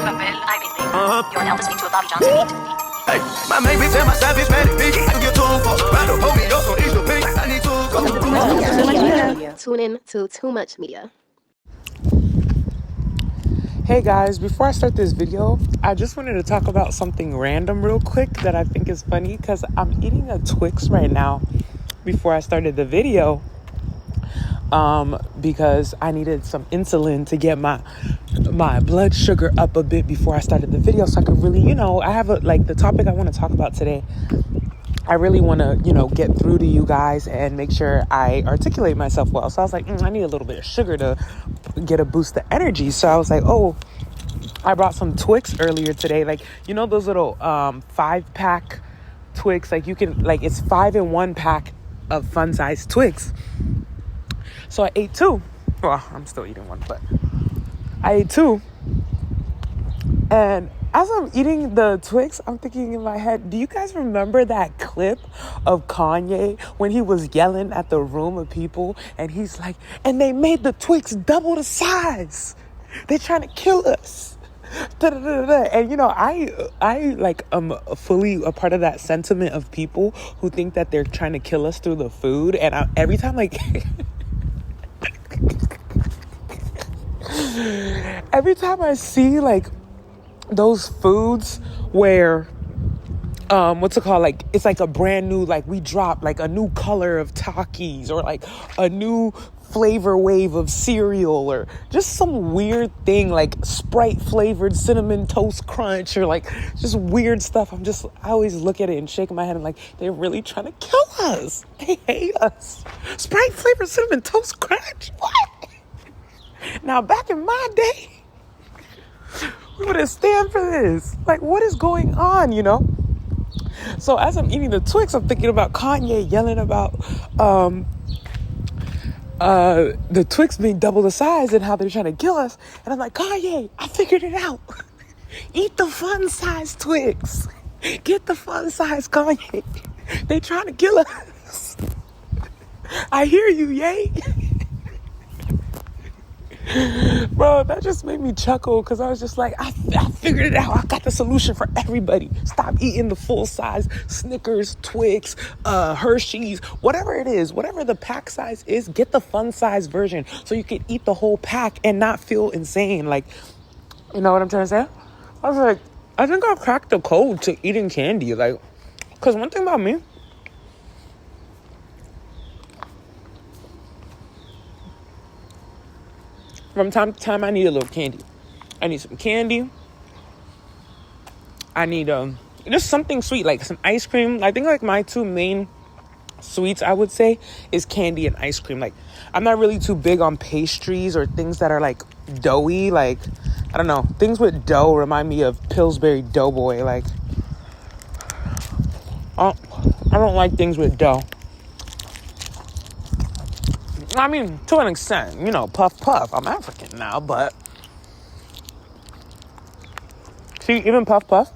You're now listening to a Bobby Johnson beat. Hey, my main bitch and my savage man, I can get 2 for battle, hold me up on each of pink. I need to go. Tune in to Too Much Media. Hey guys, before I start this video, I just wanted to talk about something random real quick that I think is funny because I'm eating a Twix right now before I started the video because I needed some insulin to get my blood sugar up a bit before I started the video so I could really, I have the topic I want to talk about today. I really want to, get through to you guys and make sure I articulate myself well. So I was like, I need a little bit of sugar to get a boost of energy. So I was like, I brought some Twix earlier today. Like, those little 5-pack Twix. Like you can, it's 5 in 1 pack of fun-sized Twix. So I ate 2. Well, I'm still eating 1, but I ate 2. And as I'm eating the Twix, I'm thinking in my head, do you guys remember that clip of Kanye when he was yelling at the room of people and he's like, and they made the Twix double the size. They're trying to kill us. And I am fully a part of that sentiment of people who think that they're trying to kill us through the food. And every time every time I see those foods where what's it called, it's like a brand new, we drop a new color of Takis or a new flavor wave of cereal or just some weird thing like Sprite flavored cinnamon toast crunch or just weird stuff. I always look at it and shake my head and they're really trying to kill us. They hate us. Sprite flavored cinnamon toast crunch? What? Now back in my day, we wouldn't stand for this. What is going on, So as I'm eating the Twix, I'm thinking about Kanye yelling about the Twix being double the size and how they're trying to kill us. And I'm like, Kanye, I figured it out. Eat the fun size Twix. Get the fun size, Kanye. They trying to kill us. I hear you, yay. Bro, that just made me chuckle because I was just like, I figured it out. I got the solution for everybody. Stop eating the full size Snickers, Twix, Hershey's, whatever it is, whatever the pack size is, get the fun size version so you can eat the whole pack and not feel insane. You know what I'm trying to say? I was like, I think I cracked the code to eating candy. Because one thing about me, from time to time, I need a little candy. I need some candy. I need just something sweet, like some ice cream. I think my 2 main sweets, I would say, is candy and ice cream. I'm not really too big on pastries or things that are doughy. I don't know. Things with dough remind me of Pillsbury Doughboy. I don't like things with dough. I mean, to an extent, puff, puff. I'm African now, but see, even puff, puff,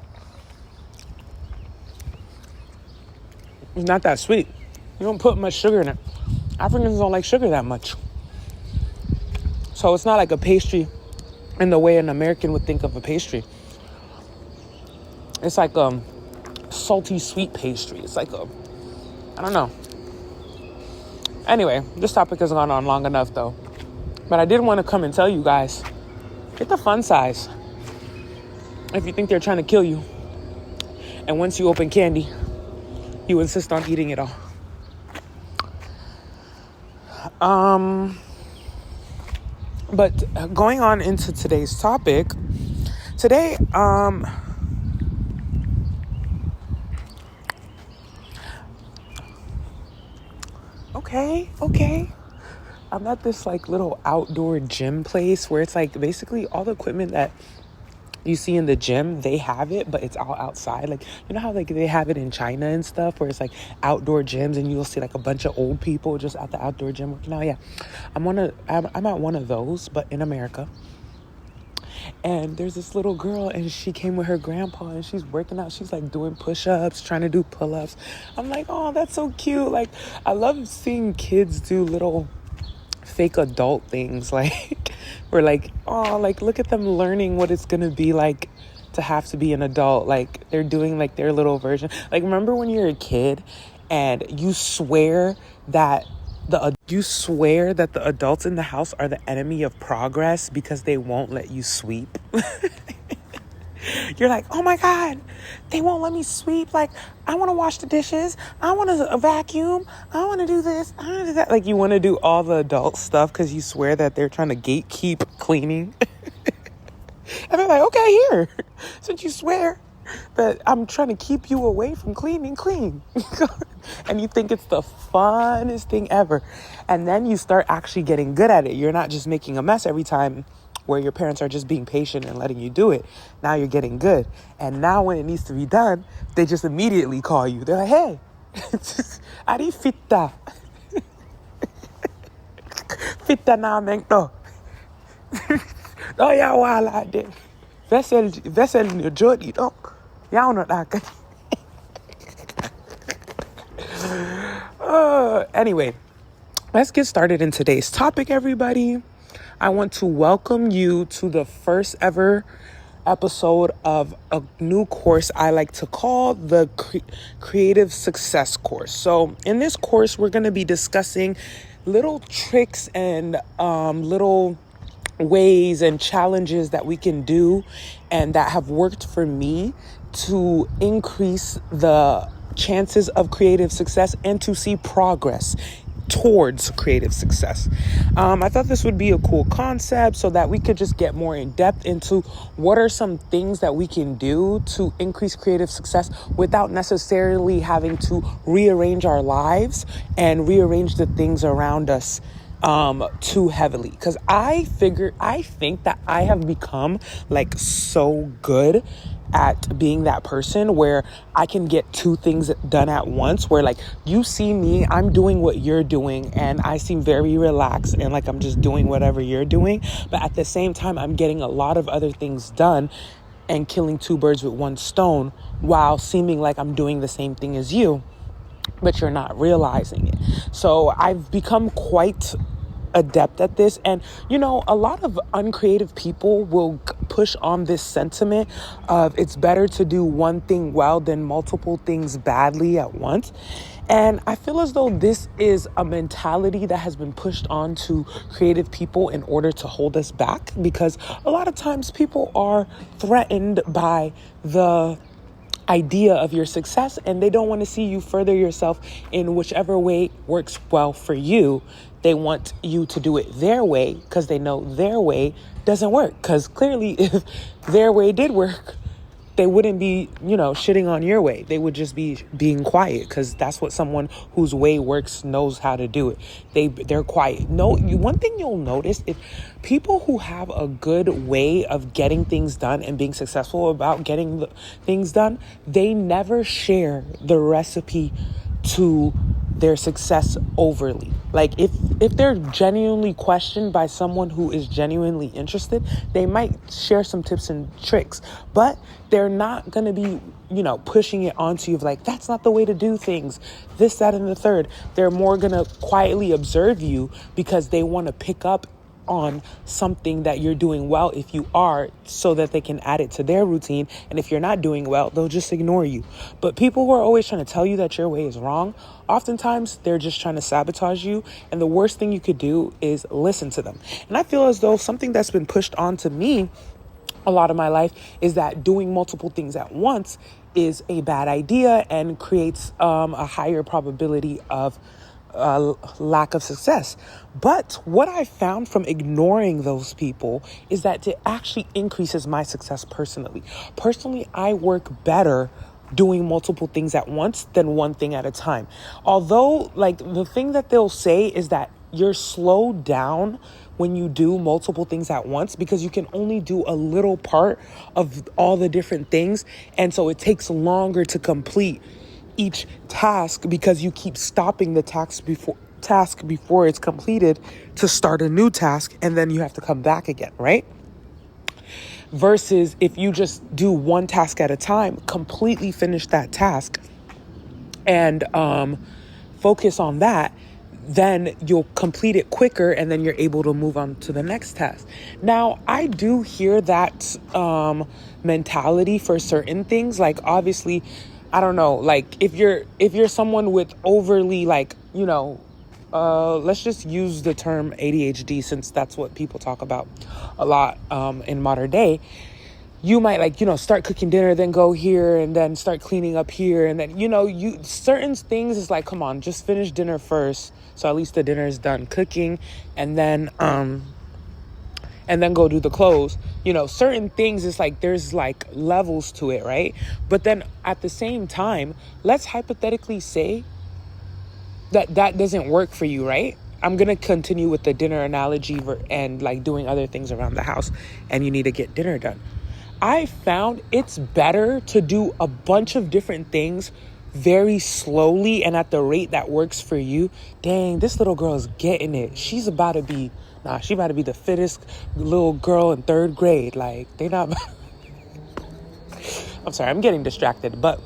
it's not that sweet. You don't put much sugar in it. Africans don't like sugar that much. So it's not like a pastry in the way an American would think of a pastry. It's like a salty sweet pastry. It's I don't know. Anyway, this topic has gone on long enough, though. But I did want to come and tell you guys, get the fun size if you think they're trying to kill you. And once you open candy, you insist on eating it all. But going on into today's topic, today, Okay. I'm at this little outdoor gym place where it's basically all the equipment that you see in the gym, they have it, but it's all outside. You know how they have it in China and stuff where it's outdoor gyms and you'll see a bunch of old people just at the outdoor gym working out. Yeah, I'm at one of those, but in America. And there's this little girl and she came with her grandpa and she's working out. She's doing push-ups, trying to do pull-ups. I'm like, oh, that's so cute. I love seeing kids do little fake adult things Or like, oh, like look at them learning what it's gonna be like to have to be an adult. Like they're doing like their little version. Like remember when you're a kid and you swear that the adults in the house are the enemy of progress because they won't let you sweep. You're like, oh my God, they won't let me sweep. Like, I want to wash the dishes. I want to vacuum. I want to do this. I want to do that. Like, you want to do all the adult stuff because you swear that they're trying to gatekeep cleaning. And they're like, okay, here. Since you swear that I'm trying to keep you away from cleaning, clean. And you think it's the funnest thing ever. And then you start actually getting good at it. You're not just making a mess every time where your parents are just being patient and letting you do it. Now you're getting good. And now when it needs to be done, they just immediately call you. They're like, hey, ari fitta. Fitta na mengto. Oh yeah, wala de. Vessel ni jodi dok. Ya no da. Anyway, let's get started in today's topic, everybody. I want to welcome you to the first ever episode of a new course I like to call the Creative Success Course. So in this course, we're going to be discussing little tricks and little ways and challenges that we can do and that have worked for me to increase the chances of creative success and to see progress towards creative success. I thought this would be a cool concept so that we could just get more in depth into what are some things that we can do to increase creative success without necessarily having to rearrange our lives and rearrange the things around us too heavily. Because I think that I have become like so good at being that person where I can get two things done at once, where like you see me, I'm doing what you're doing and I seem very relaxed and like I'm just doing whatever you're doing, but at the same time I'm getting a lot of other things done and killing two birds with one stone while seeming like I'm doing the same thing as you, but you're not realizing it. So I've become quite adept at this. And, you know, a lot of uncreative people will push on this sentiment of it's better to do one thing well than multiple things badly at once. And I feel as though this is a mentality that has been pushed on to creative people in order to hold us back, because a lot of times people are threatened by the idea of your success and they don't want to see you further yourself in whichever way works well for you. They want you to do it their way because they know their way doesn't work. Because clearly if their way did work, they wouldn't be, shitting on your way. They would just be being quiet because that's what someone whose way works knows how to do it. They're quiet. One thing you'll notice, if people who have a good way of getting things done and being successful about getting things done, they never share the recipe to their success overly. Like if they're genuinely questioned by someone who is genuinely interested, they might share some tips and tricks, but they're not going to be, pushing it onto you of like, that's not the way to do things, this, that, and the third. They're more going to quietly observe you because they want to pick up on something that you're doing well if you are, so that they can add it to their routine. And if you're not doing well, they'll just ignore you. But people who are always trying to tell you that your way is wrong, oftentimes they're just trying to sabotage you. And the worst thing you could do is listen to them. And I feel as though something that's been pushed onto me a lot of my life is that doing multiple things at once is a bad idea and creates a higher probability of lack of success. But what I found from ignoring those people is that it actually increases my success personally. Personally, I work better doing multiple things at once than one thing at a time. Although, like, the thing that they'll say is that you're slowed down when you do multiple things at once because you can only do a little part of all the different things. And so it takes longer to complete each task because you keep stopping the task before it's completed to start a new task, and then you have to come back again, right? Versus if you just do one task at a time, completely finish that task and focus on that, then you'll complete it quicker and then you're able to move on to the next task. Now, I do hear that mentality for certain things. Like, obviously, I don't know, like if you're someone with overly, like, let's just use the term ADHD, since that's what people talk about a lot in modern day. You might, like, start cooking dinner, then go here, and then start cleaning up here. And then, you certain things is like, come on, just finish dinner first. So at least the dinner is done cooking, and then go do the clothes. Certain things is like, there's like levels to it, right? But then at the same time, let's hypothetically say that doesn't work for you, right? I'm going to continue with the dinner analogy and like doing other things around the house, and you need to get dinner done. I found it's better to do a bunch of different things very slowly and at the rate that works for you. Dang, this little girl is getting it. She's about to be the fittest little girl in 3rd grade. Like, they not... I'm sorry, I'm getting distracted, but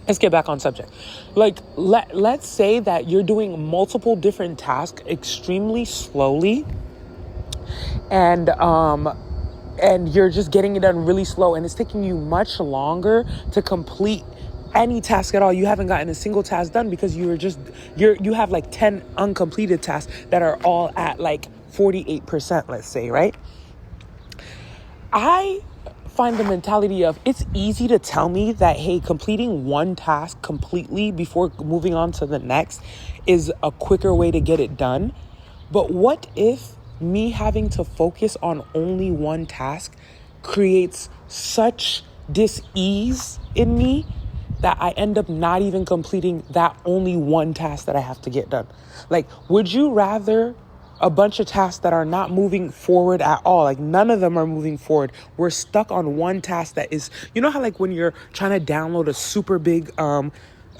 let's get back on subject. Like, let's say that you're doing multiple different tasks extremely slowly, and you're just getting it done really slow, and it's taking you much longer to complete any task at all. You haven't gotten a single task done because you have like 10 uncompleted tasks that are all at like 48%, let's say, right? I find the mentality of, it's easy to tell me that, hey, completing one task completely before moving on to the next is a quicker way to get it done. But what if me having to focus on only one task creates such dis-ease in me that I end up not even completing that only one task that I have to get done? Like, would you rather a bunch of tasks that are not moving forward at all? Like, none of them are moving forward. We're stuck on one task that is, how like when you're trying to download a super big,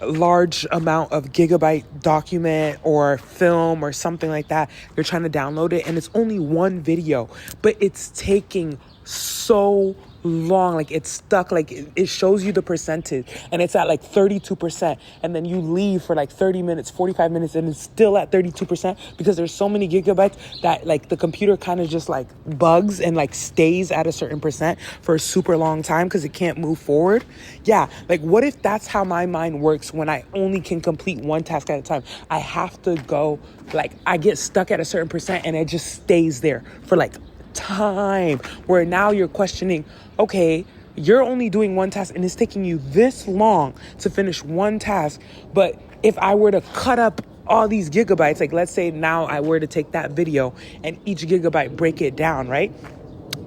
large amount of gigabyte document or film or something like that, you're trying to download it and it's only one video, but it's taking so long, like it's stuck, like it shows you the percentage and it's at like 32%, and then you leave for like 30 minutes, 45 minutes, and it's still at 32% because there's so many gigabytes that like the computer kind of just like bugs and like stays at a certain percent for a super long time because it can't move forward. Yeah, like what if that's how my mind works when I only can complete one task at a time? I have to go, like I get stuck at a certain percent and it just stays there for like time, where now you're questioning, okay, you're only doing one task and it's taking you this long to finish one task. But if I were to cut up all these gigabytes, like let's say now I were to take that video and each gigabyte break it down, right?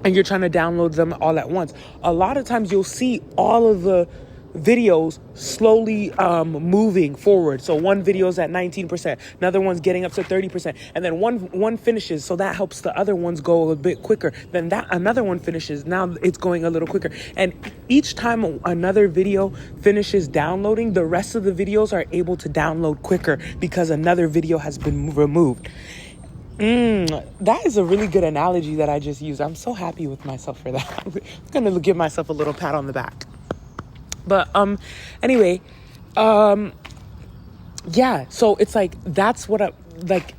And you're trying to download them all at once. A lot of times you'll see all of the videos slowly moving forward. So one video's at 19%, another one's getting up to 30%, and then one finishes, so that helps the other ones go a bit quicker. Then that another one finishes, now it's going a little quicker. And each time another video finishes downloading, the rest of the videos are able to download quicker because another video has been removed. That is a really good analogy that I just used. I'm so happy with myself for that. I'm gonna give myself a little pat on the back. But anyway, yeah, so it's like, that's what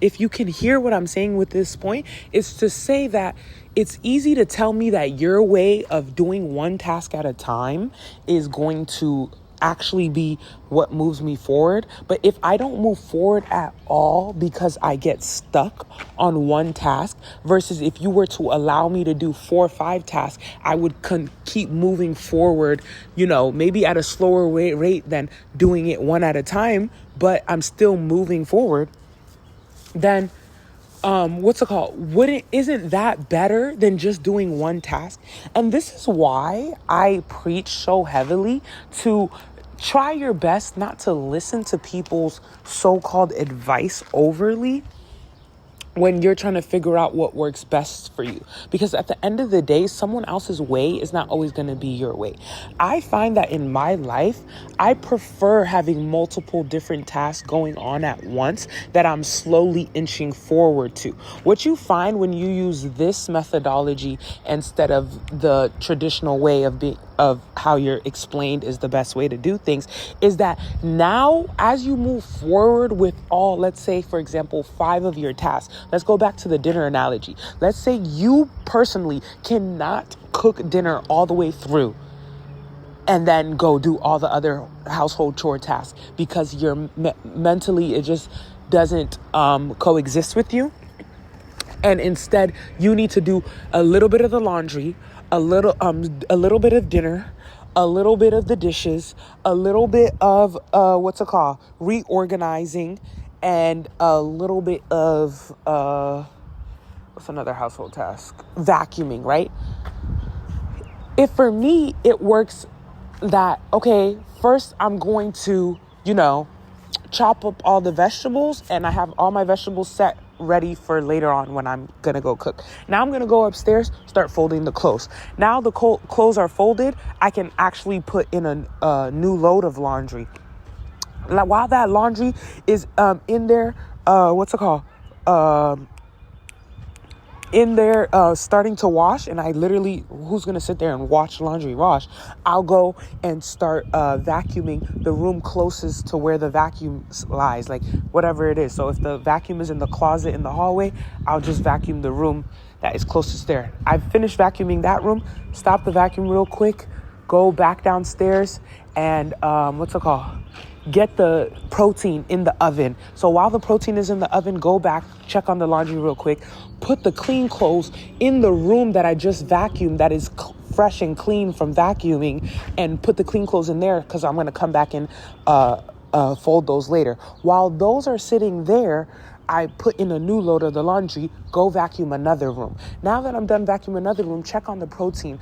if you can hear what I'm saying with this point, is to say that it's easy to tell me that your way of doing one task at a time is going to actually be what moves me forward. But if I don't move forward at all because I get stuck on one task, versus if you were to allow me to do 4 or 5 tasks, I would keep moving forward, maybe at a slower rate than doing it one at a time, but I'm still moving forward. Then isn't that better than just doing one task? And this is why I preach so heavily to try your best not to listen to people's so-called advice overly when you're trying to figure out what works best for you. Because at the end of the day, someone else's way is not always going to be your way. I find that in my life, I prefer having multiple different tasks going on at once that I'm slowly inching forward to. What you find when you use this methodology instead of the traditional way of how you're explained is the best way to do things, is that now as you move forward with all, let's say, for example, 5 of your tasks, let's go back to the dinner analogy. Let's say you personally cannot cook dinner all the way through and then go do all the other household chore tasks because you're mentally, it just doesn't coexist with you. And instead, you need to do a little bit of the laundry, a little bit of dinner, a little bit of the dishes, a little bit of reorganizing, and a little bit of what's another household task? Vacuuming, right? If for me it works that, okay, first I'm going to, chop up all the vegetables, and I have all my vegetables set ready for later on when I'm gonna go cook. Now I'm gonna go upstairs, start folding the clothes. Now the clothes are folded, I can actually put in a new load of laundry. While that laundry is in there, in there starting to wash, and I literally, who's gonna sit there and watch laundry wash? I'll go and start vacuuming the room closest to where the vacuum lies, like whatever it is. So if the vacuum is in the closet in the hallway, I'll just vacuum the room that is closest there. I've finished vacuuming that room, stop the vacuum real quick, go back downstairs, and get the protein in the oven. So while the protein is in the oven, go back, check on the laundry real quick, put the clean clothes in the room that I just vacuumed, that is fresh and clean from vacuuming, and put the clean clothes in there because I'm going to come back and fold those later. While those are sitting there, I put in a new load of the laundry, go vacuum another room. Now that I'm done vacuuming another room, check on the protein.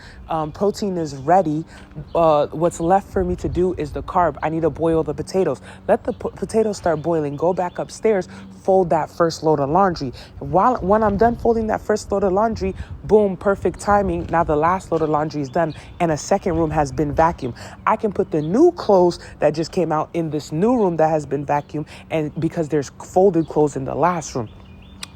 Protein is ready. What's left for me to do is the carb. I need to boil the potatoes. Let the potatoes start boiling. Go back upstairs, fold that first load of laundry. When I'm done folding that first load of laundry, boom, perfect timing. Now the last load of laundry is done and a second room has been vacuumed. I can put the new clothes that just came out in this new room that has been vacuumed, and because there's folded clothes in the last room.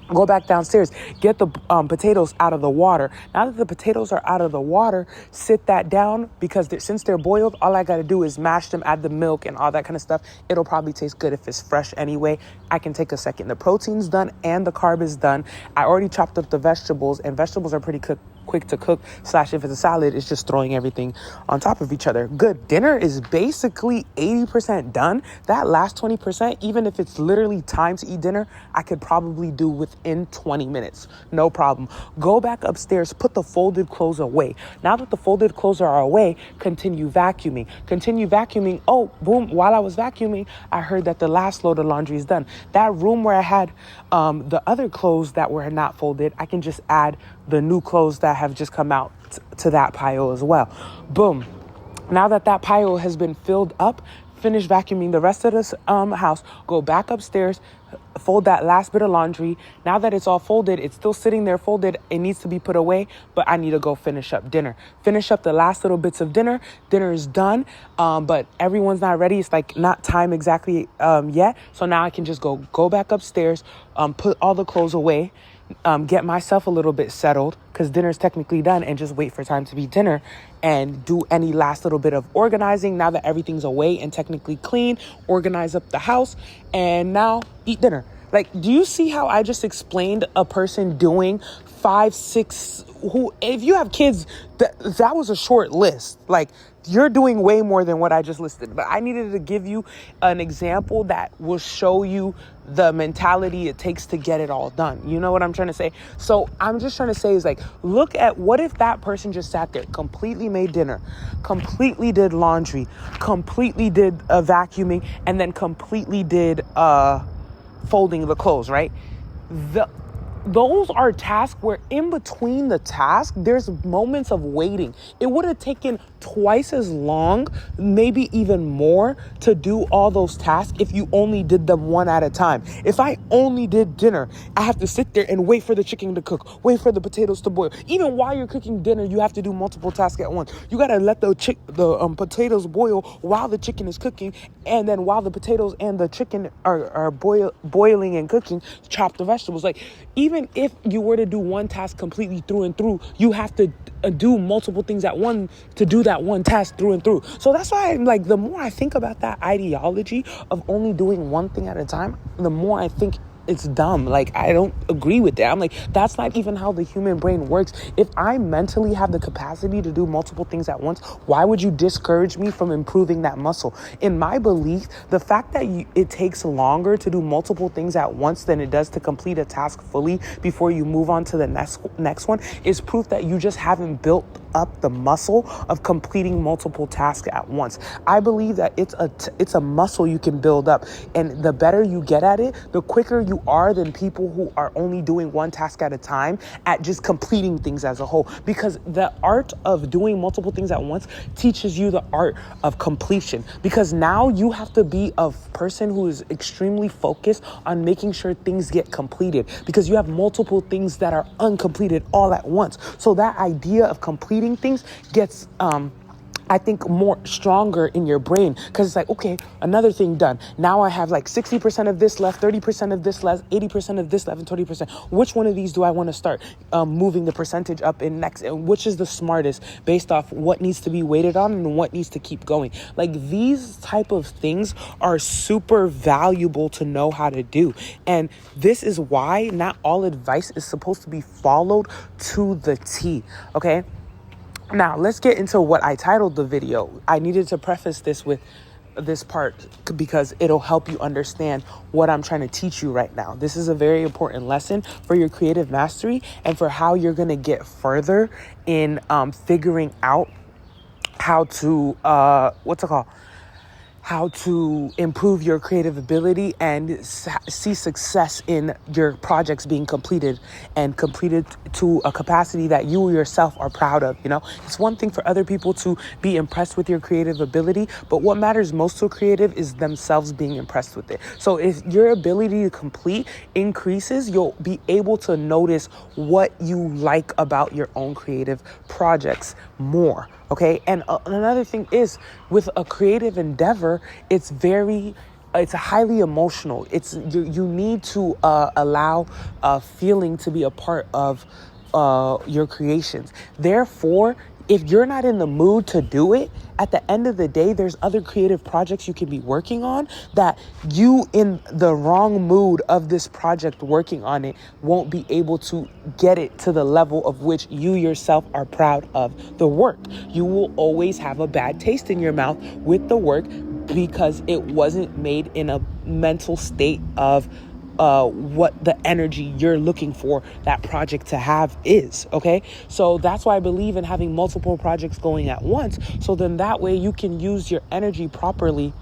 Go back downstairs, get the potatoes out of the water. Now that the potatoes are out of the water, sit that down, because since they're boiled, all I got to do is mash them, add the milk and all that kind of stuff. It'll probably taste good if it's fresh anyway. I can take a second. The protein's done and the carb is done. I already chopped up the vegetables, and vegetables are pretty quick to cook, / if it's a salad, it's just throwing everything on top of each other. Good. Dinner is basically 80% done. That last 20%, even if it's literally time to eat dinner, I could probably do within 20 minutes. No problem. Go back upstairs, put the folded clothes away. Now that the folded clothes are away, continue vacuuming. Oh, boom. While I was vacuuming, I heard that the last load of laundry is done. That room where I had the other clothes that were not folded, I can just add the new clothes that have just come out to that pile as well. Boom. Now that pile has been filled up, finish vacuuming the rest of this house, go back upstairs, fold that last bit of laundry. Now that it's all folded, it's still sitting there folded. It needs to be put away, but I need to go finish up dinner. Finish up the last little bits of dinner. Dinner is done, but everyone's not ready. It's like not time exactly yet. So now I can just go back upstairs, put all the clothes away, get myself a little bit settled because dinner's technically done, and just wait for time to be dinner and do any last little bit of organizing. Now that everything's away and technically clean, organize up the house, and now eat dinner. Like, do you see how I just explained a person doing 5, 6, if you have kids, that was a short list. Like, you're doing way more than what I just listed. But I needed to give you an example that will show you the mentality it takes to get it all done. You know what I'm trying to say? So I'm just trying to say is like, look at what if that person just sat there, completely made dinner, completely did laundry, completely did vacuuming, and then completely did folding the clothes, right? Those are tasks where in between the task, there's moments of waiting. It would have taken twice as long, maybe even more, to do all those tasks if you only did them one at a time. If I only did dinner, I have to sit there and wait for the chicken to cook, wait for the potatoes to boil. Even while you're cooking dinner, you have to do multiple tasks at once. You got to let the potatoes boil while the chicken is cooking, and then while the potatoes and the chicken are boiling and cooking, chop the vegetables. Like, even even if you were to do one task completely through and through, you have to do multiple things at one to do that one task through and through. So that's why I'm like, the more I think about that ideology of only doing one thing at a time, the more I think it's dumb. Like, I don't agree with that. I'm like, that's not even how the human brain works. If I mentally have the capacity to do multiple things at once, why would you discourage me from improving that muscle? In my belief, the fact that it takes longer to do multiple things at once than it does to complete a task fully before you move on to the next one is proof that you just haven't built up the muscle of completing multiple tasks at once. I believe that it's a muscle you can build up, and the better you get at it, the quicker you are than people who are only doing one task at a time at just completing things as a whole. Because the art of doing multiple things at once teaches you the art of completion, because now you have to be a person who is extremely focused on making sure things get completed, because you have multiple things that are uncompleted all at once. So that idea of completing things gets I think more stronger in your brain, because it's like, okay, another thing done. Now I have like 60% of this left, 30% of this left, 80% of this left, and 20%. Which one of these do I want to start moving the percentage up in next? And which is the smartest based off what needs to be weighted on and what needs to keep going? Like, these type of things are super valuable to know how to do. And this is why not all advice is supposed to be followed to the T, okay? Now, let's get into what I titled the video. I needed to preface this with this part because it'll help you understand what I'm trying to teach you right now. This is a very important lesson for your creative mastery and for how you're going to get further in figuring out how to, how to improve your creative ability and see success in your projects being completed and completed to a capacity that you yourself are proud of. You know, it's one thing for other people to be impressed with your creative ability, but what matters most to a creative is themselves being impressed with it. So if your ability to complete increases, you'll be able to notice what you like about your own creative projects more. Okay. And another thing is, with a creative endeavor, it's highly emotional. You need to allow feeling to be a part of your creations. Therefore, if you're not in the mood to do it, at the end of the day, there's other creative projects you can be working on that you, in the wrong mood of this project working on it, won't be able to get it to the level of which you yourself are proud of the work. You will always have a bad taste in your mouth with the work because it wasn't made in a mental state of what the energy you're looking for that project to have is, okay? So that's why I believe in having multiple projects going at once, so then that way you can use your energy properly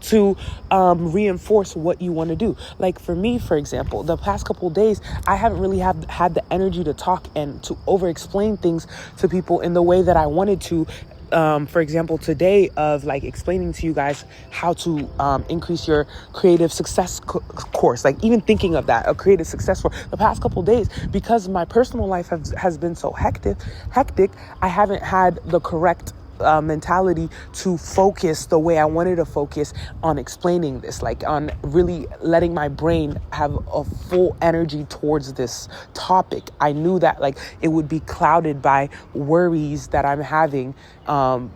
to reinforce what you want to do. Like for me, for example, the past couple of days, I haven't really had the energy to talk and to over-explain things to people in the way that I wanted to. For example, today, of like explaining to you guys how to increase your creative success course, like even thinking of that, a creative success for the past couple of days, because my personal life has been so hectic, I haven't had the correct mentality to focus the way I wanted to focus on explaining this, like on really letting my brain have a full energy towards this topic. I knew that like it would be clouded by worries that I'm having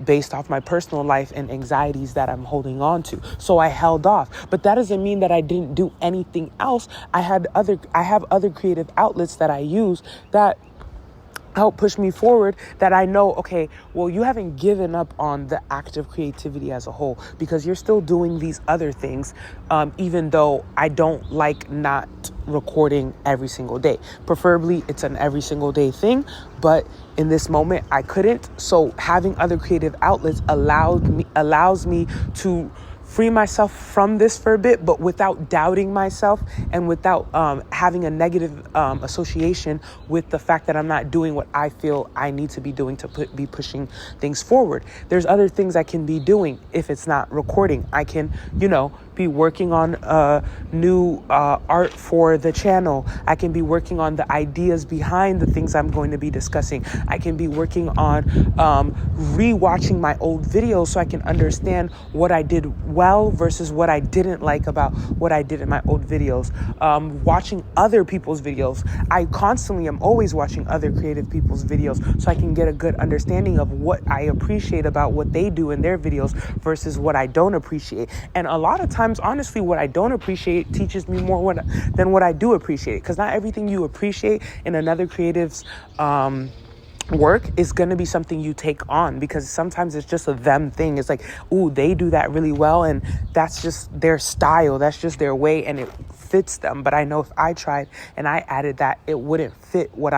based off my personal life and anxieties that I'm holding on to. So I held off, but that doesn't mean that I didn't do anything else. I have other creative outlets that I use that help push me forward, that I know, okay, well, you haven't given up on the act of creativity as a whole, because you're still doing these other things, even though I don't like not recording every single day. Preferably it's an every single day thing, but in this moment I couldn't. So having other creative outlets allows me to free myself from this for a bit, but without doubting myself and without having a negative association with the fact that I'm not doing what I feel I need to be doing to be pushing things forward. There's other things I can be doing if it's not recording. I can, be working on new art for the channel. I can be working on the ideas behind the things I'm going to be discussing. I can be working on rewatching my old videos so I can understand what I did well versus what I didn't like about what I did in my old videos. Watching other people's videos. I constantly am always watching other creative people's videos so I can get a good understanding of what I appreciate about what they do in their videos versus what I don't appreciate. And a lot of times, honestly, what I don't appreciate teaches me more than what I do appreciate, because not everything you appreciate in another creative's work is going to be something you take on, because sometimes it's just a them thing. It's like, ooh, they do that really well, and that's just their style, that's just their way, and it fits them. But I know if I tried and I added that, it wouldn't fit what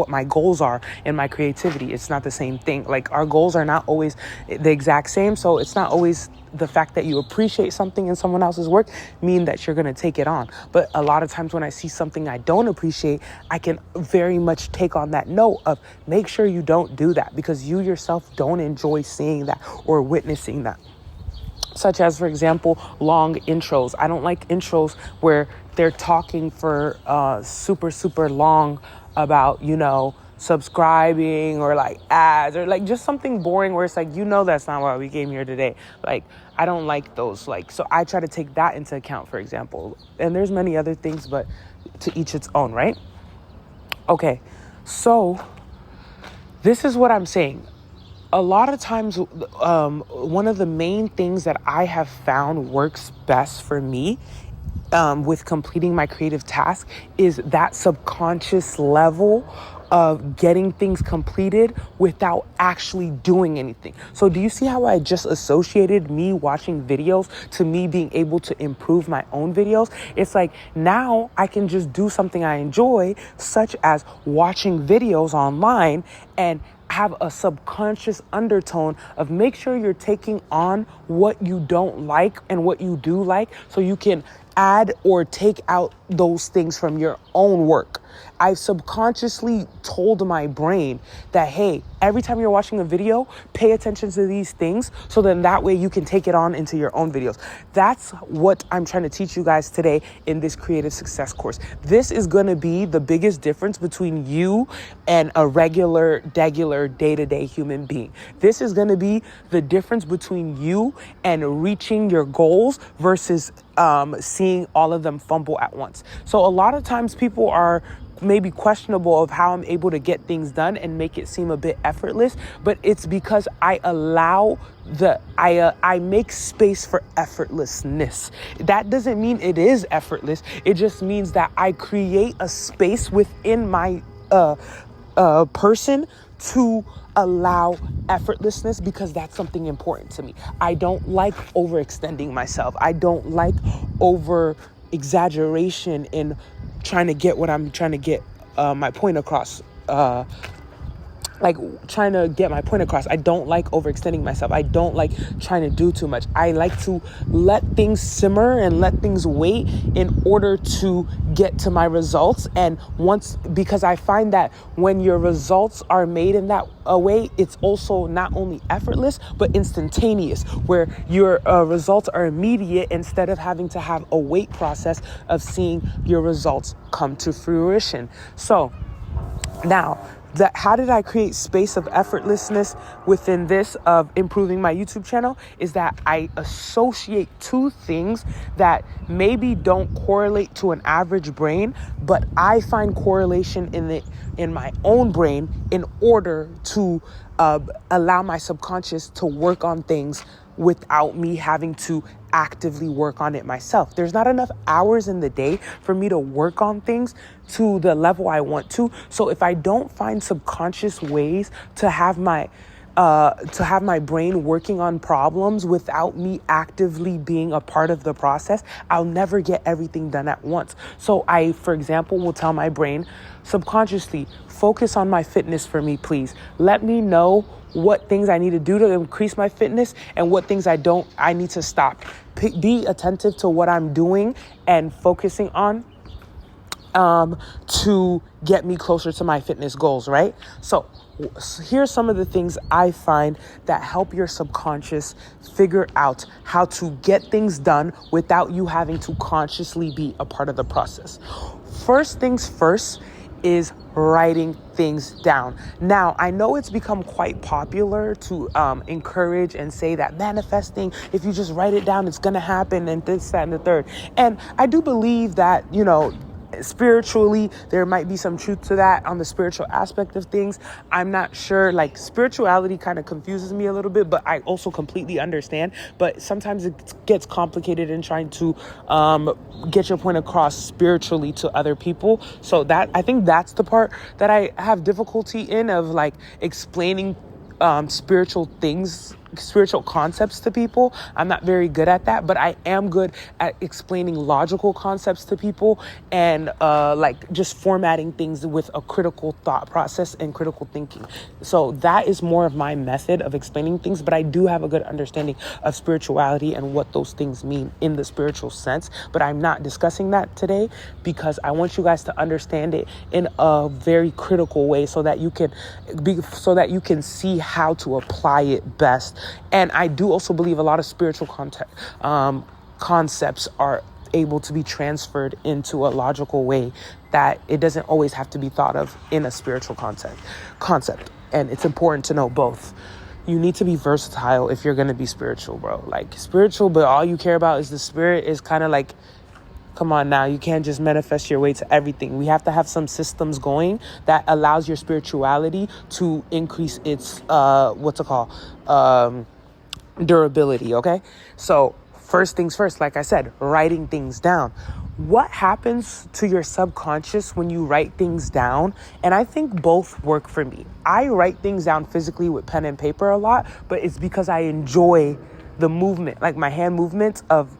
my goals are in my creativity. It's not the same thing. Like, our goals are not always the exact same, so it's not always the fact that you appreciate something in someone else's work mean that you're going to take it on. But a lot of times when I see something I don't appreciate, I can very much take on that note of make sure you don't do that, because you yourself don't enjoy seeing that or witnessing that. Such as, for example, long intros. I don't like intros where they're talking for super long about, subscribing or like ads or like just something boring where it's like, that's not why we came here today. Like, I don't like those. So I try to take that into account, for example. And there's many other things, but to each its own, right? Okay, so this is what I'm saying. A lot of times, one of the main things that I have found works best for me with completing my creative task is that subconscious level of getting things completed without actually doing anything. So do you see how I just associated me watching videos to me being able to improve my own videos? It's like now I can just do something I enjoy, such as watching videos online, and have a subconscious undertone of make sure you're taking on what you don't like and what you do like, so you can add or take out those things from your own work. I've subconsciously told my brain that, hey, every time you're watching a video, pay attention to these things, so then that way you can take it on into your own videos. That's what I'm trying to teach you guys today in this creative success course. This is going to be the biggest difference between you and a regular day-to-day human being. This is going to be the difference between you and reaching your goals versus seeing all of them fumble at once. So a lot of times people are maybe questionable of how I'm able to get things done and make it seem a bit effortless, but it's because I allow I make space for effortlessness. That doesn't mean it is effortless. It just means that I create a space within my person to allow effortlessness, because that's something important to me. I don't like overextending myself. I don't like over exaggeration in trying to get what I'm trying to get my point across. I don't like overextending myself. I don't like trying to do too much. I like to let things simmer and let things wait in order to get to my results. And because I find that when your results are made in that way, it's also not only effortless, but instantaneous, where your results are immediate instead of having to have a wait process of seeing your results come to fruition. So now, how did I create space of effortlessness within this of improving my YouTube channel? Is that I associate two things that maybe don't correlate to an average brain, but I find correlation in my own brain in order to allow my subconscious to work on things without me having to actively work on it myself. There's not enough hours in the day for me to work on things to the level I want to. So if I don't find subconscious ways to have my brain working on problems without me actively being a part of the process, I'll never get everything done at once. So I, for example, will tell my brain subconsciously, focus on my fitness for me, please. Let me know what things I need to do to increase my fitness and what things I need to stop. Be attentive to what I'm doing and focusing on to get me closer to my fitness goals, right? So here's some of the things I find that help your subconscious figure out how to get things done without you having to consciously be a part of the process. First things first is writing things down. Now, I know it's become quite popular to encourage and say that manifesting, if you just write it down, it's going to happen, and this, that, and the third. And I do believe that, spiritually, there might be some truth to that on the spiritual aspect of things. I'm not sure, like, spirituality kind of confuses me a little bit, but I also completely understand. But sometimes it gets complicated in trying to get your point across spiritually to other people. So that, I think that's the part that I have difficulty in, of like explaining spiritual things, spiritual concepts to people. I'm not very good at that, but I am good at explaining logical concepts to people and like just formatting things with a critical thought process and critical thinking. So that is more of my method of explaining things, but I do have a good understanding of spirituality and what those things mean in the spiritual sense. But I'm not discussing that today because I want you guys to understand it in a very critical way so that you can see how to apply it best. And I do also believe a lot of spiritual concepts are able to be transferred into a logical way, that it doesn't always have to be thought of in a spiritual concept. And it's important to know both. You need to be versatile if you're going to be spiritual, bro. Like, spiritual, but all you care about is the spirit, is kind of like, come on now, you can't just manifest your way to everything. We have to have some systems going that allows your spirituality to increase its, durability, okay? So first things first, like I said, writing things down. What happens to your subconscious when you write things down? And I think both work for me. I write things down physically with pen and paper a lot, but it's because I enjoy the movement, like my hand movements of,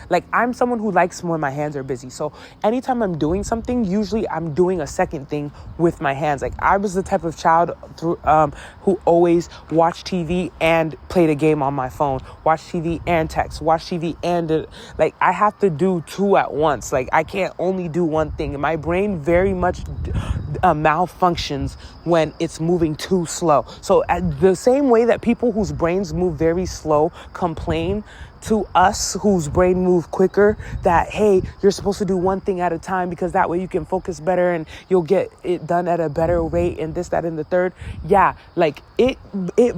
like, I'm someone who likes when my hands are busy. So anytime I'm doing something, usually I'm doing a second thing with my hands. Like, I was the type of child who always watched TV and played a game on my phone, watch TV and text, watch TV and like, I have to do two at once. Like, I can't only do one thing. My brain very much malfunctions when it's moving too slow. So the same way that people whose brains move very slow complain to us whose brain move quicker that, hey, you're supposed to do one thing at a time because that way you can focus better and you'll get it done at a better rate and this, that, and the third. Yeah, like it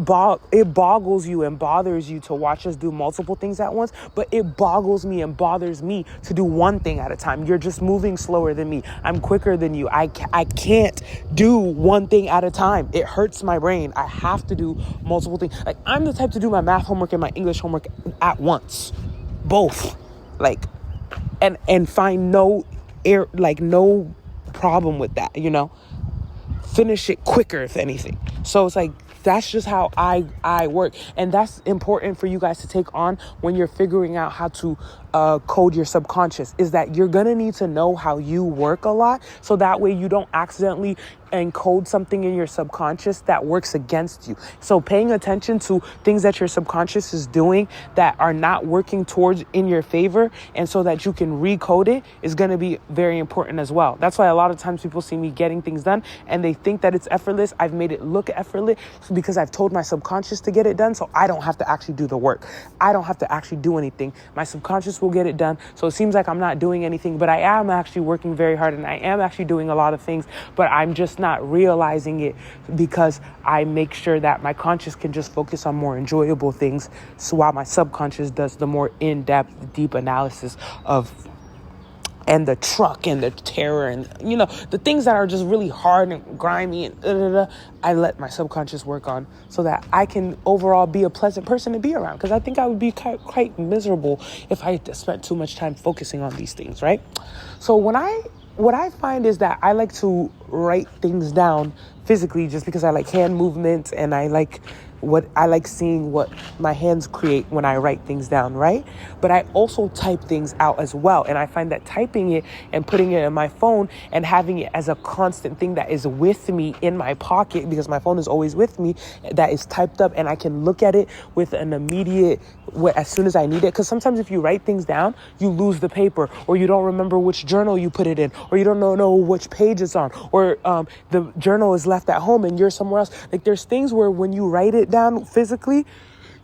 boggles you and bothers you to watch us do multiple things at once, but it boggles me and bothers me to do one thing at a time. You're just moving slower than me. I'm quicker than you. I can't do one thing at a time. It hurts my brain. I have to do multiple things. Like, I'm the type to do my math homework and my English homework at once, both, like, and find no problem with that, finish it quicker if anything. So it's like, that's just how I work. And that's important for you guys to take on when you're figuring out how to code your subconscious, is that you're going to need to know how you work a lot. So that way you don't accidentally encode something in your subconscious that works against you. So paying attention to things that your subconscious is doing that are not working towards in your favor, and so that you can recode it, is going to be very important as well. That's why a lot of times people see me getting things done and they think that it's effortless. I've made it look effortless because I've told my subconscious to get it done, so I don't have to actually do the work. I don't have to actually do anything. My subconscious will get it done. So it seems like I'm not doing anything, but I am actually working very hard and I am actually doing a lot of things, but I'm just not realizing it because I make sure that my conscious can just focus on more enjoyable things, so while my subconscious does the more in-depth, deep analysis of and the truck and the terror and the things that are just really hard and grimy and I let my subconscious work on, so that I can overall be a pleasant person to be around, because I think I would be quite miserable if I spent too much time focusing on these things, right? So what I find is that I like to write things down physically, just because I like hand movements and I like seeing what my hands create when I write things down, right? But I also type things out as well. And I find that typing it and putting it in my phone and having it as a constant thing that is with me in my pocket, because my phone is always with me, that is typed up and I can look at it with an immediate, as soon as I need it. Because sometimes if you write things down, you lose the paper, or you don't remember which journal you put it in, or you don't know which page it's on, or the journal is left at home and you're somewhere else. Like, there's things where when you write it down physically,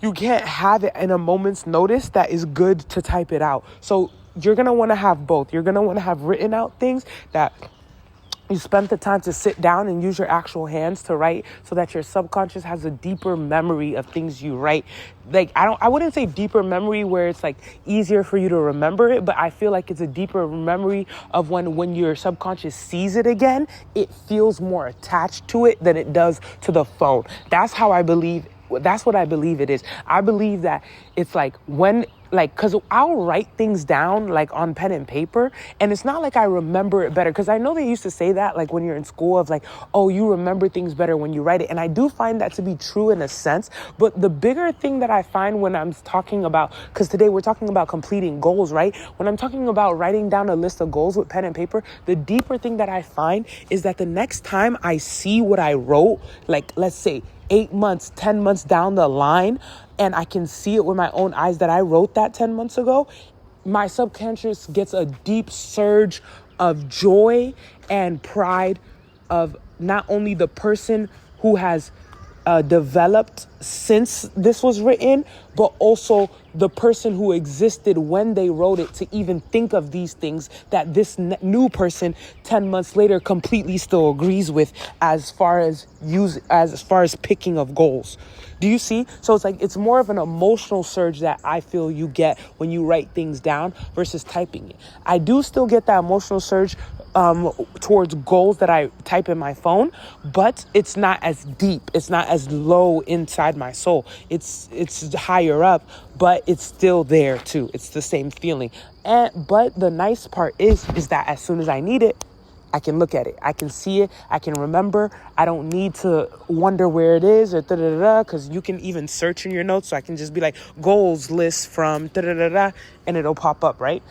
you can't have it in a moment's notice that is good to type it out. So you're going to want to have both. You're going to want to have written out things that you spent the time to sit down and use your actual hands to write, so that your subconscious has a deeper memory of things you write. Like, I wouldn't say deeper memory where it's like easier for you to remember it, but I feel like it's a deeper memory of when your subconscious sees it again, it feels more attached to it than it does to the phone. That's what I believe it is. I believe that it's because I'll write things down like on pen and paper, and it's not like I remember it better, because I know they used to say that like when you're in school of like, oh, you remember things better when you write it. And I do find that to be true in a sense. But the bigger thing that I find when I'm talking about, because today we're talking about completing goals, right? When I'm talking about writing down a list of goals with pen and paper, the deeper thing that I find is that the next time I see what I wrote, like let's say 8 months, 10 months down the line, and I can see it with my own eyes that I wrote that 10 months ago, my subconscious gets a deep surge of joy and pride of not only the person who has developed since this was written, but also the person who existed when they wrote it, to even think of these things that this new person 10 months later completely still agrees with, as far as picking of goals. Do you see? So it's like, it's more of an emotional surge that I feel you get when you write things down versus typing it. I do still get that emotional surge towards goals that I type in my phone, but it's not as deep. It's not as low inside my soul. It's higher up, but it's still there too. It's the same feeling. But the nice part is that as soon as I need it, I can look at it. I can see it. I can remember. I don't need to wonder where it is or because you can even search in your notes. So I can just be like, goals list from and it'll pop up, right?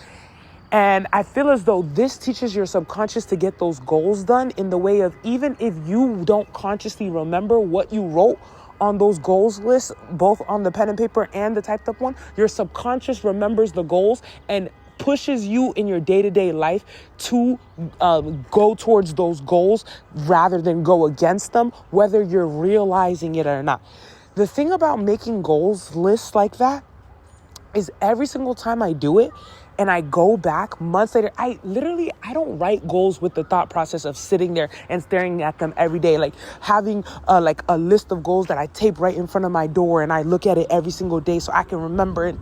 And I feel as though this teaches your subconscious to get those goals done in the way of, even if you don't consciously remember what you wrote on those goals lists, both on the pen and paper and the typed up one, your subconscious remembers the goals and pushes you in your day-to-day life to go towards those goals rather than go against them, whether you're realizing it or not. The thing about making goals lists like that is every single time I do it, and I go back months later, I don't write goals with the thought process of sitting there and staring at them every day, like having a list of goals that I tape right in front of my door and I look at it every single day so I can remember it.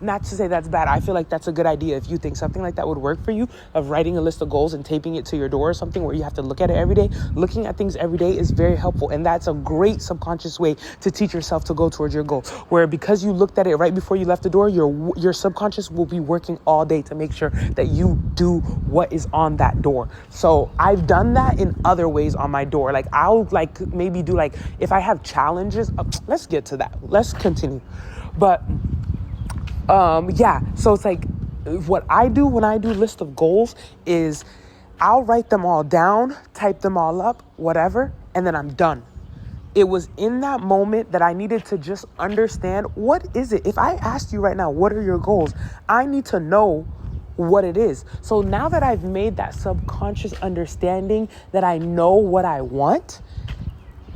Not to say that's bad. I feel like that's a good idea. If you think something like that would work for you, of writing a list of goals and taping it to your door or something where you have to look at it every day, looking at things every day is very helpful. And that's a great subconscious way to teach yourself to go towards your goal, where because you looked at it right before you left the door, your subconscious will be working all day to make sure that you do what is on that door. So I've done that in other ways on my door. Like I'll maybe do if I have challenges, let's get to that. Let's continue. But so it's like what I do when I do list of goals is I'll write them all down, type them all up, whatever, and then I'm done. It was in that moment that I needed to just understand, what is it? If I asked you right now, what are your goals? I need to know what it is. So now that I've made that subconscious understanding that I know what I want,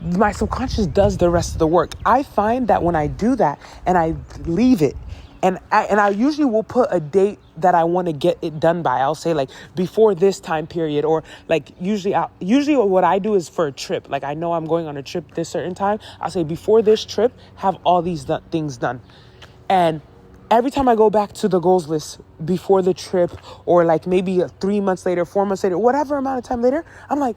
my subconscious does the rest of the work. I find that when I do that and I leave it, and I usually will put a date that I want to get it done by. I'll say before this time period, or usually what I do is for a trip. Like I know I'm going on a trip this certain time. I'll say before this trip, have all these things done. And every time I go back to the goals list before the trip, or maybe 3 months later, 4 months later, whatever amount of time later, I'm like,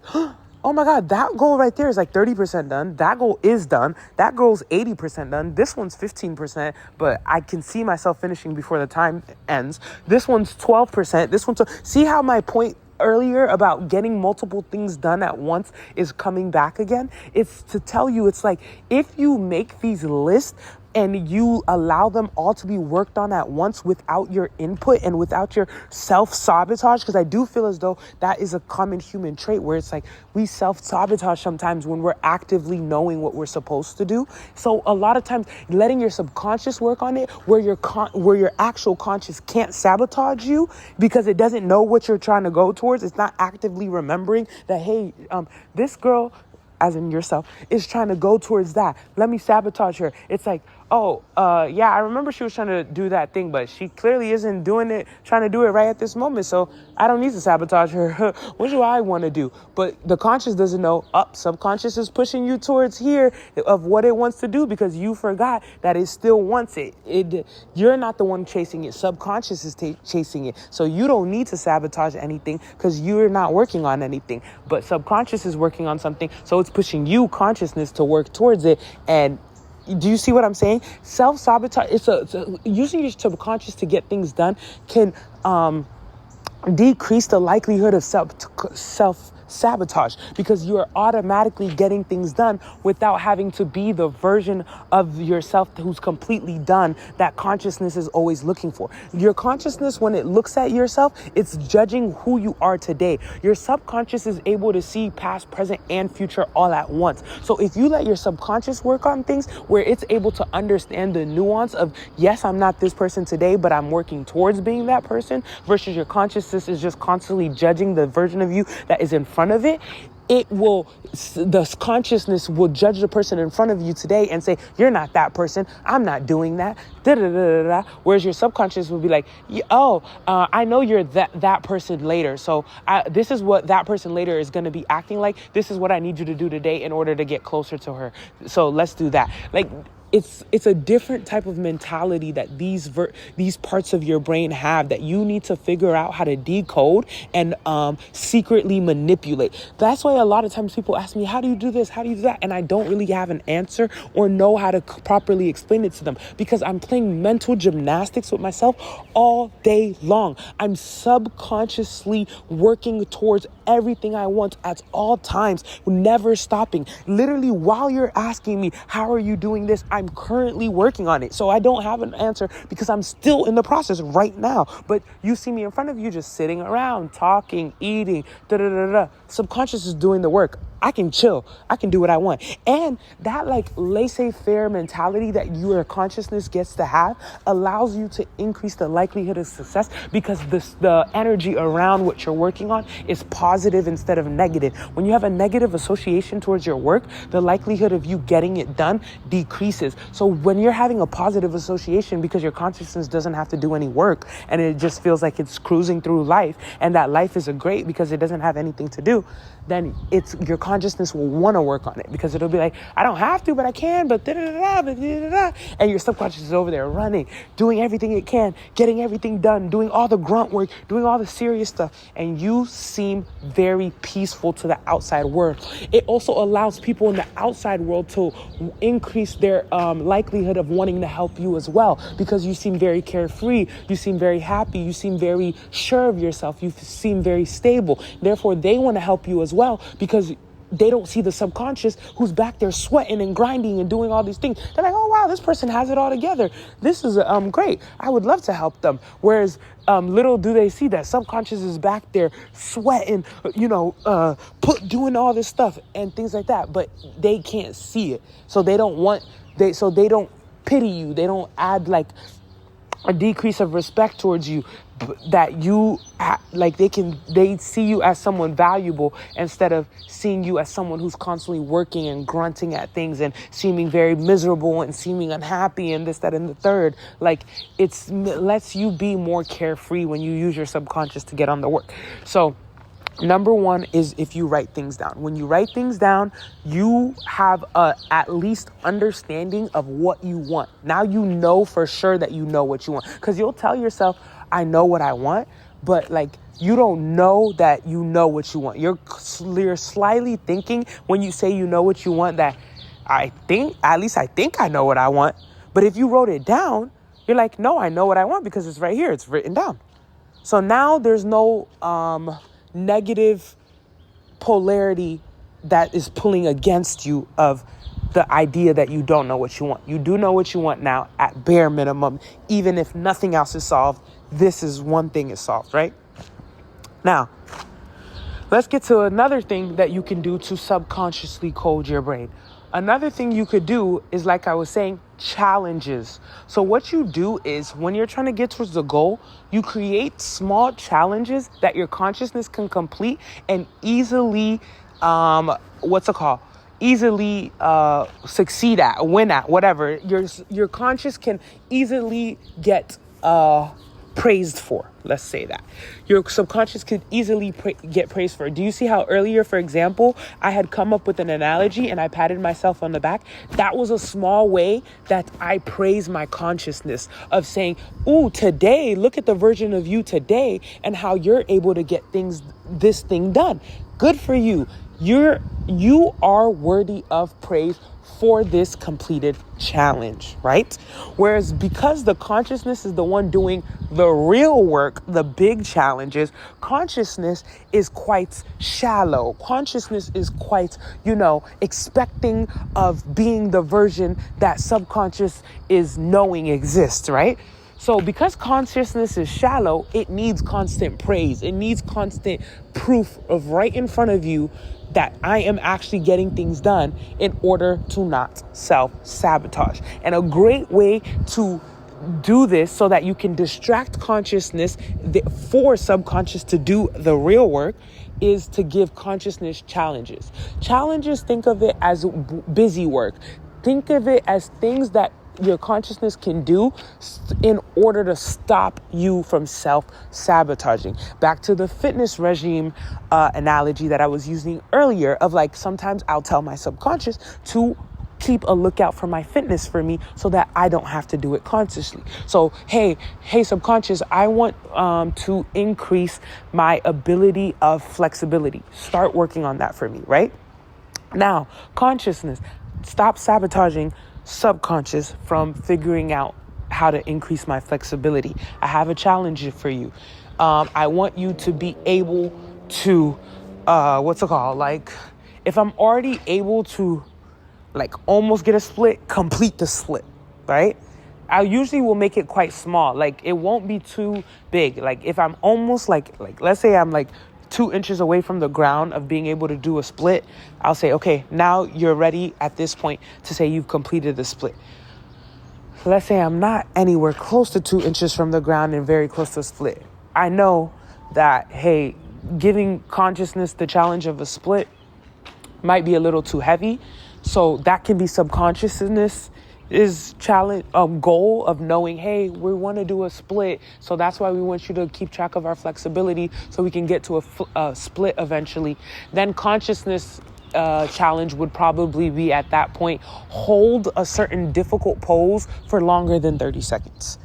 oh my God, that goal right there is 30% done. That goal is done. That goal's 80% done. This one's 15%, but I can see myself finishing before the time ends. This one's 12%. This one's... See how my point earlier about getting multiple things done at once is coming back again. It's to tell you, it's like, if you make these lists and you allow them all to be worked on at once without your input and without your self-sabotage, because I do feel as though that is a common human trait where it's like we self-sabotage sometimes when we're actively knowing what we're supposed to do. So a lot of times letting your subconscious work on it, where your actual conscious can't sabotage you because it doesn't know what you're trying to go towards. It's not actively remembering that, hey, this girl, as in yourself, is trying to go towards that. Let me sabotage her. It's like, oh, yeah, I remember she was trying to do that thing, but she clearly isn't trying to do it right at this moment. So I don't need to sabotage her. What do I want to do? But the conscious doesn't know. Subconscious is pushing you towards here of what it wants to do because you forgot that it still wants it. You're not the one chasing it. Subconscious is chasing it. So you don't need to sabotage anything because you're not working on anything. But subconscious is working on something. So it's pushing you, consciousness, to work towards it. And do you see what I'm saying? Self-sabotage, using your subconscious to get things done can decrease the likelihood of self-sabotage because you are automatically getting things done without having to be the version of yourself who's completely done that consciousness is always looking for. Your consciousness, when it looks at yourself, it's judging who you are today. Your subconscious is able to see past, present, and future all at once. So if you let your subconscious work on things where it's able to understand the nuance of, yes, I'm not this person today, but I'm working towards being that person, versus your consciousness is just constantly judging the version of you that is in front of it, the consciousness will judge the person in front of you today and say, you're not that person. I'm not doing that. Whereas your subconscious will be like, I know you're that person later. So this is what that person later is going to be acting like. This is what I need you to do today in order to get closer to her. So let's do that. Like, it's a different type of mentality that these parts of your brain have that you need to figure out how to decode and secretly manipulate. That's why a lot of times people ask me, how do you do this? How do you do that? And I don't really have an answer or know how to properly explain it to them because I'm playing mental gymnastics with myself all day long. I'm subconsciously working towards everything I want at all times, never stopping. Literally, while you're asking me, how are you doing this? I'm currently working on it. So I don't have an answer because I'm still in the process right now. But you see me in front of you just sitting around, talking, eating, Subconscious is doing the work. I can chill. I can do what I want. And that like laissez-faire mentality that your consciousness gets to have allows you to increase the likelihood of success because the energy around what you're working on is positive instead of negative. When you have a negative association towards your work, the likelihood of you getting it done decreases. So when you're having a positive association because your consciousness doesn't have to do any work and it just feels like it's cruising through life and that life is great because it doesn't have anything to do, then your consciousness will want to work on it because it'll be like, I don't have to, but I can, but and your subconscious is over there running, doing everything it can, getting everything done, doing all the grunt work, doing all the serious stuff. And you seem very peaceful to the outside world. It also allows people in the outside world to increase their likelihood of wanting to help you as well because you seem very carefree, you seem very happy, you seem very sure of yourself, you seem very stable. Therefore, they want to help you as well because they don't see the subconscious who's back there sweating and grinding and doing all these things. They're like, oh, wow, this person has it all together. This is great. I would love to help them. Whereas little do they see that subconscious is back there sweating, doing all this stuff and things like that. But they can't see it. So they don't pity you. They don't add like a decrease of respect towards you, that you they see you as someone valuable instead of seeing you as someone who's constantly working and grunting at things and seeming very miserable and seeming unhappy and this, that, and the third. Like it lets you be more carefree when you use your subconscious to get on the work. So number one is if you write things down. When you write things down, you have at least understanding of what you want. Now you know for sure that you know what you want. Because you'll tell yourself, I know what I want, but like you don't know that you know what you want. You're slyly thinking when you say you know what you want that I think I know what I want. But if you wrote it down, you're like, no, I know what I want because it's right here. It's written down. So now there's no negative polarity that is pulling against you of the idea that you don't know what you want. You do know what you want now at bare minimum. Even if nothing else is solved, this is one thing is solved, right? Now, let's get to another thing that you can do to subconsciously code your brain. Another thing you could do is, like I was saying, challenges. So what you do is when you're trying to get towards the goal, you create small challenges that your consciousness can complete and easily, easily succeed at, win at, whatever. Your conscious can easily get praised for. Let's say that. Your subconscious could easily get praised for. Do you see how earlier, for example, I had come up with an analogy and I patted myself on the back? That was a small way that I praise my consciousness of saying, ooh, today, look at the version of you today and how you're able to get this thing done. Good for you. You are worthy of praise for this completed challenge, right? Whereas because the consciousness is the one doing the real work, the big challenges, consciousness is quite shallow. Consciousness is quite, expecting of being the version that subconscious is knowing exists, right? So because consciousness is shallow, it needs constant praise. It needs constant proof of right in front of you that I am actually getting things done in order to not self-sabotage. And a great way to do this so that you can distract consciousness for subconscious to do the real work is to give consciousness challenges. Challenges, think of it as busy work. Think of it as things that your consciousness can do in order to stop you from self-sabotaging. Back to the fitness regime analogy that I was using earlier of like, sometimes I'll tell my subconscious to keep a lookout for my fitness for me so that I don't have to do it consciously. So, hey, subconscious, I want to increase my ability of flexibility. Start working on that for me, right? Now, consciousness, stop sabotaging subconscious from figuring out how to increase my flexibility. I have a challenge for you. I want you to be able to, like, if I'm already able to, like, almost get a split, complete the split, right? I usually will make it quite small. Like, it won't be too big. Like, if I'm almost like let's say I'm like 2 inches away from the ground of being able to do a split, I'll say, okay, now you're ready at this point to say you've completed the split. Let's say I'm not anywhere close to 2 inches from the ground and very close to a split. I know that, hey, giving consciousness the challenge of a split might be a little too heavy. So that can be subconsciousness is challenge goal of knowing, hey, we want to do a split, so that's why we want you to keep track of our flexibility so we can get to a split eventually. Then consciousness challenge would probably be at that point, hold a certain difficult pose for longer than 30 seconds.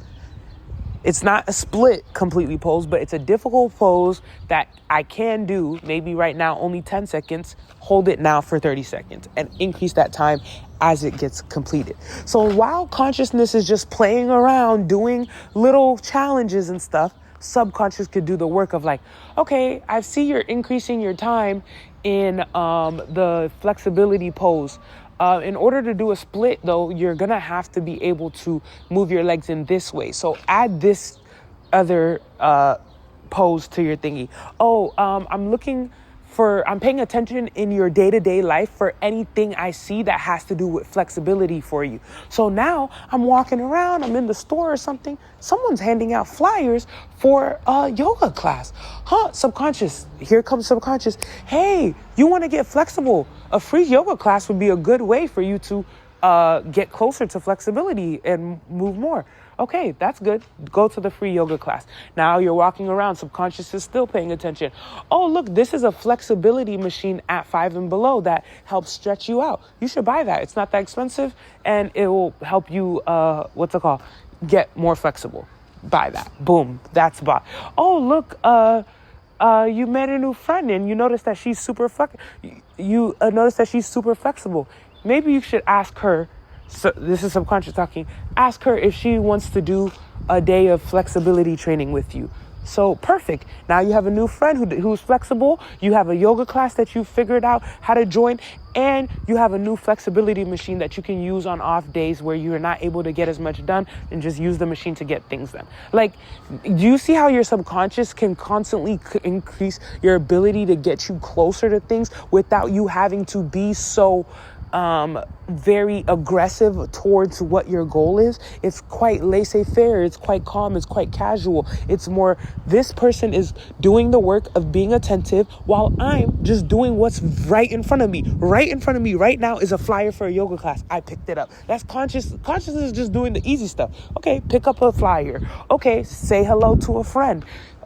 It's not a split completely pose, but it's a difficult pose that I can do maybe right now, only 10 seconds, hold it now for 30 seconds and increase that time as it gets completed. So while consciousness is just playing around, doing little challenges and stuff, subconscious could do the work of like, okay, I see you're increasing your time in the flexibility pose. In order to do a split, though, you're going to have to be able to move your legs in this way. So add this other pose to your thingy. I'm paying attention in your day-to-day life for anything I see that has to do with flexibility for you. So now I'm walking around, I'm in the store or something. Someone's handing out flyers for a yoga class. Subconscious. Here comes subconscious. Hey, you want to get flexible? A free yoga class would be a good way for you to get closer to flexibility and move more. Okay, that's good. Go to the free yoga class. Now you're walking around. Subconscious is still paying attention. Oh, look, this is a flexibility machine at 5 and below that helps stretch you out. You should buy that. It's not that expensive and it will help you, get more flexible. Buy that. Boom. That's bought. Oh, look, you met a new friend and you notice that she's super flexible. Maybe you should ask her. So this is subconscious talking. Ask her if she wants to do a day of flexibility training with you. So perfect. Now you have a new friend who's flexible. You have a yoga class that you figured out how to join, and you have a new flexibility machine that you can use on off days where you're not able to get as much done, and just use the machine to get things done. Like, do you see how your subconscious can constantly increase your ability to get you closer to things without you having to be so very aggressive towards what your goal is? It's quite laissez-faire. It's quite calm. It's quite casual. It's more, this person is doing the work of being attentive while I'm just doing what's right in front of me. Right in front of me right now is a flyer for a yoga class. I picked it up. That's consciousness is just doing the easy stuff. Okay, pick up a flyer. Okay, say hello to a friend.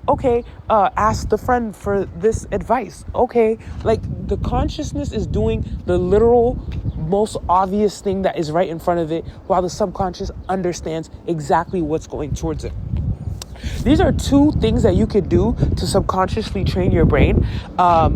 Okay, ask the friend for this advice. Okay, like, the consciousness is doing the literal most obvious thing that is right in front of it, while the subconscious understands exactly what's going towards it. These are two things that you could do to subconsciously train your brain.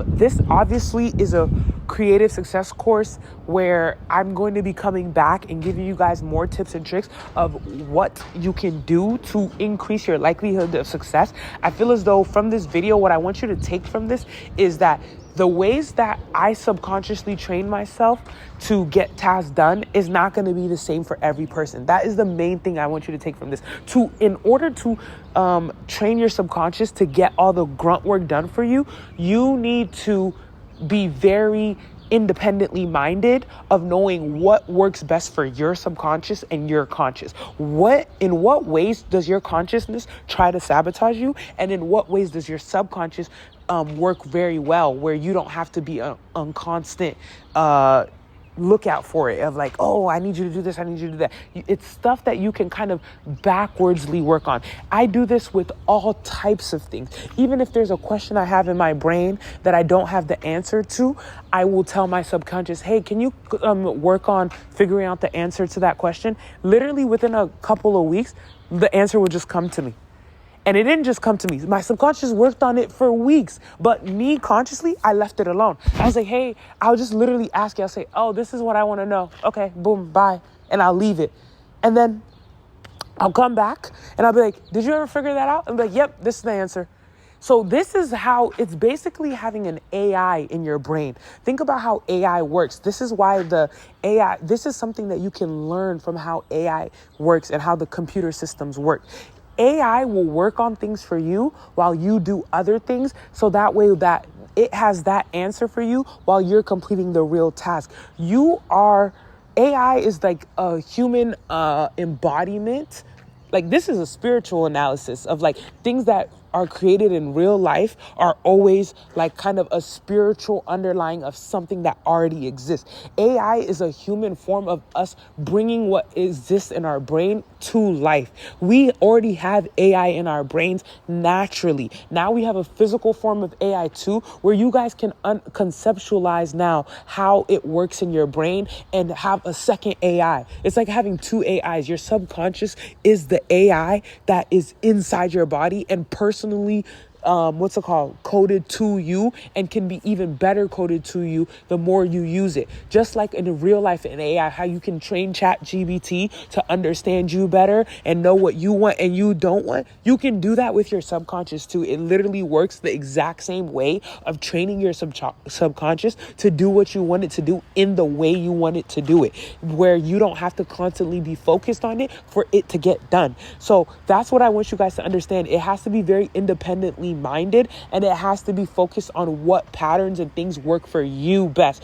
This obviously is a creative success course where I'm going to be coming back and giving you guys more tips and tricks of what you can do to increase your likelihood of success. I feel as though from this video, what I want you to take from this is that the ways that I subconsciously train myself to get tasks done is not going to be the same for every person. That is the main thing I want you to take from this. In order to train your subconscious to get all the grunt work done for you, you need to be very independently minded of knowing what works best for your subconscious and your conscious. In what ways does your consciousness try to sabotage you? And in what ways does your subconscious work very well, where you don't have to be on constant lookout for it of like, oh, I need you to do this, I need you to do that. It's stuff that you can kind of backwardsly work on. I do this with all types of things. Even if there's a question I have in my brain that I don't have the answer to, I will tell my subconscious, hey, can you work on figuring out the answer to that question? Literally within a couple of weeks, the answer will just come to me. And it didn't just come to me. My subconscious worked on it for weeks. But me, consciously, I left it alone. I was like, hey, I'll just literally ask you. I'll say, oh, this is what I want to know. Okay, boom, bye. And I'll leave it. And then I'll come back and I'll be like, did you ever figure that out? And be like, yep, this is the answer. So this is how it's basically having an AI in your brain. Think about how AI works. This is why this is something that you can learn from how AI works and how the computer systems work. AI will work on things for you while you do other things, so that way that it has that answer for you while you're completing the real task. AI is like a human embodiment. Like, this is a spiritual analysis of like things that are created in real life are always like kind of a spiritual underlying of something that already exists. AI is a human form of us bringing what exists in our brain to life. We already have AI in our brains naturally. Now we have a physical form of AI too, where you guys can conceptualize now how it works in your brain and have a second AI. It's like having two AIs. Your subconscious is the AI that is inside your body and personally coded to you, and can be even better coded to you the more you use it. Just like in real life in AI, how you can train ChatGPT to understand you better and know what you want and you don't want, you can do that with your subconscious too. It literally works the exact same way of training your subconscious to do what you want it to do in the way you want it to do it, where you don't have to constantly be focused on it for it to get done. So that's what I want you guys to understand. It has to be very independently minded, and it has to be focused on what patterns and things work for you best.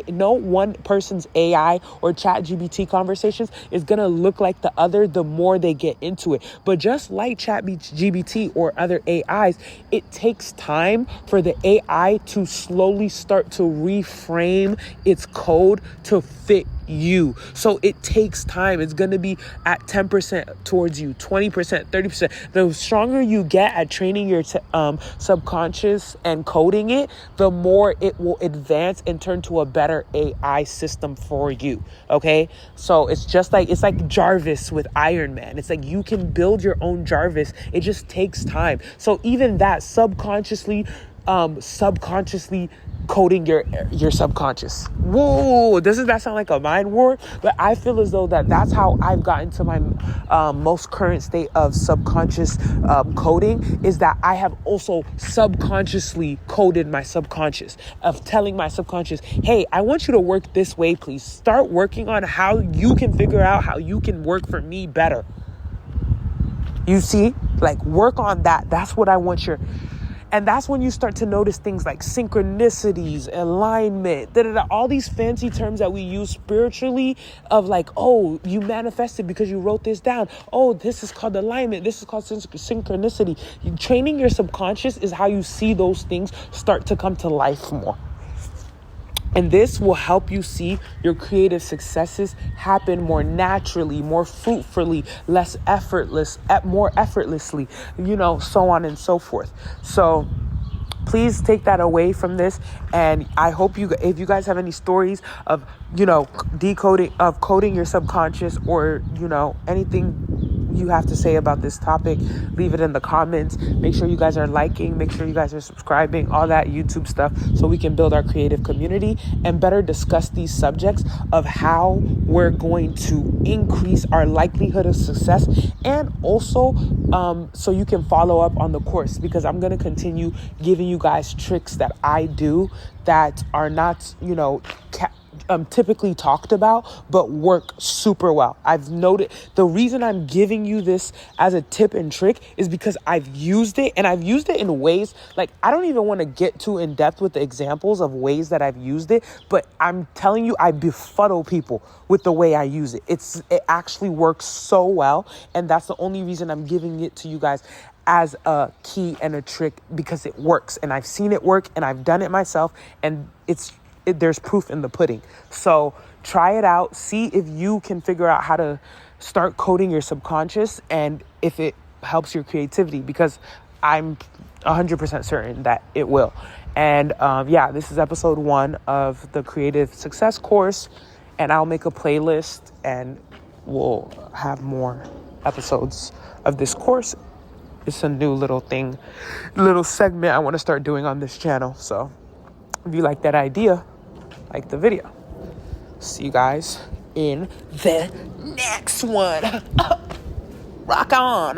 No one person's AI or ChatGPT conversations is going to look like the other the more they get into it. But just like ChatGPT or other AIs, it takes time for the AI to slowly start to reframe its code to fit you. So it takes time. It's going to be at 10% towards you, 20%, 30%. The stronger you get at training your subconscious and coding it, the more it will advance and turn to a better AI system for you. Okay. So it's like Jarvis with Iron Man. It's like you can build your own Jarvis. It just takes time. So even that subconsciously coding your subconscious. Whoa, doesn't that sound like a mind war? But I feel as though that's how I've gotten to my most current state of subconscious coding, is that I have also subconsciously coded my subconscious, of telling my subconscious, hey, I want you to work this way, please. Start working on how you can figure out how you can work for me better. You see, like, work on that. That's what I want and that's when you start to notice things like synchronicities, alignment, all these fancy terms that we use spiritually, of like, oh, you manifested because you wrote this down. Oh, this is called alignment. This is called synchronicity. Training your subconscious is how you see those things start to come to life more. And this will help you see your creative successes happen more naturally, more fruitfully, more effortlessly, so on and so forth. So please take that away from this. And I hope if you guys have any stories of, coding your subconscious, or, anything you have to say about this topic, leave it in the comments. Make sure you guys are liking, make sure you guys are subscribing, all that YouTube stuff, so we can build our creative community and better discuss these subjects of how we're going to increase our likelihood of success. And also so you can follow up on the course, because I'm going to continue giving you guys tricks that I do that are not, typically talked about, but work super well. I've noted the reason I'm giving you this as a tip and trick is because I've used it, and I've used it in ways, like, I don't even want to get too in depth with the examples of ways that I've used it, but I'm telling you, I befuddle people with the way I use it. It actually works so well, and that's the only reason I'm giving it to you guys as a key and a trick, because it works, and I've seen it work, and I've done it myself, and there's proof in the pudding. So try it out. See if you can figure out how to start coding your subconscious, and if it helps your creativity, because I'm 100% certain that it will. And this is episode 1 of the Creative Success course, and I'll make a playlist, and we'll have more episodes of this course. It's a new little segment I want to start doing on this channel. So if you like that idea, like the video. See you guys in the next one. Rock on.